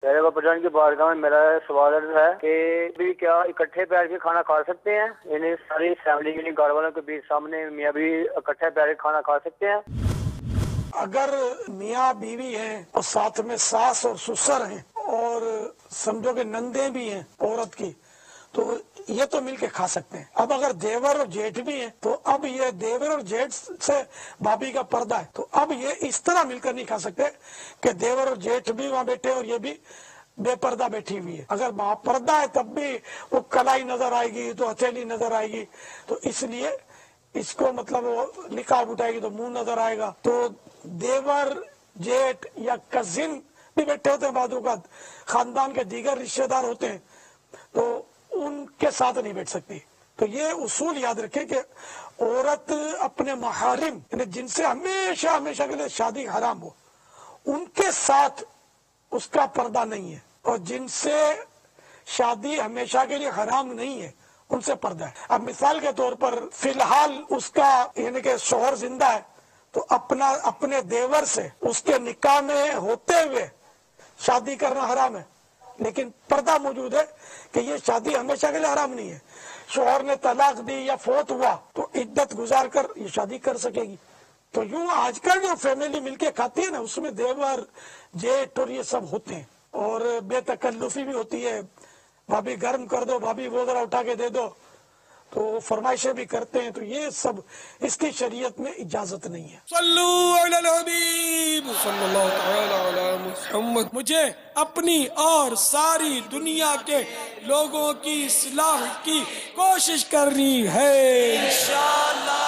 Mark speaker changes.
Speaker 1: میرے باپا جان کی بارگاہ میں میرا سوال ہے کہ بھی کیا اکٹھے بیٹھ کے کھانا کھا سکتے ہیں؟ یعنی ساری فیملی یعنی گھر والوں کے بیچ سامنے میاں بھی اکٹھے بیٹھ کے کھانا کھا سکتے ہیں؟
Speaker 2: اگر میاں بیوی ہیں اور ساتھ میں ساس اور سسر ہیں اور سمجھو کہ نندے بھی ہیں عورت کی، تو یہ تو مل کے کھا سکتے ہیں۔ اب اگر دیور اور جیٹھ بھی ہیں تو اب یہ دیور اور جیٹھ سے بھابھی کا پردہ ہے، تو اب یہ اس طرح مل کر نہیں کھا سکتے کہ دیور اور جیٹھ بھی وہاں بیٹھے اور یہ بھی بے پردہ بیٹھی ہوئی ہے۔ اگر وہاں پردہ ہے تب بھی وہ کلائی نظر آئے گی تو ہتھیلی نظر آئے گی، تو اس لیے اس کو مطلب وہ نقاب اٹھائے گی تو منہ نظر آئے گا۔ تو دیور جیٹھ یا کزن بھی بیٹھے ہوتے ہیں، بعض اوقات خاندان کے دیگر رشتہ دار ہوتے ہیں، تو ان کے ساتھ نہیں بیٹھ سکتی۔ تو یہ اصول یاد رکھیں کہ عورت اپنے محارم یعنی جن سے ہمیشہ ہمیشہ کے لیے شادی حرام ہو ان کے ساتھ اس کا پردہ نہیں ہے، اور جن سے شادی ہمیشہ کے لیے حرام نہیں ہے ان سے پردہ ہے۔ اب مثال کے طور پر فی الحال اس کا یعنی کہ شوہر زندہ ہے تو اپنے دیور سے اس کے نکاح میں ہوتے ہوئے شادی کرنا حرام ہے، لیکن پردہ موجود ہے کہ یہ شادی ہمیشہ کے لیے حرام نہیں ہے۔ شوہر نے طلاق دی یا فوت ہوا تو عدت گزار کر یہ شادی کر سکے گی۔ تو یوں آج کل جو فیملی مل کے کھاتی ہے نا، اس میں دیور جیٹ اور یہ سب ہوتے ہیں، اور بے تکلفی بھی ہوتی ہے، بھابھی گرم کر دو، بھابھی وہ ذرا اٹھا کے دے دو، تو فرمائشیں بھی کرتے ہیں۔ تو یہ سب اس کی شریعت میں اجازت نہیں ہے۔
Speaker 3: صلو علی الحبیب صلی اللہ تعالی علی محمد۔ مجھے اپنی اور ساری دنیا کے لوگوں کی اصلاح کی کوشش کرنی ہے انشاءاللہ۔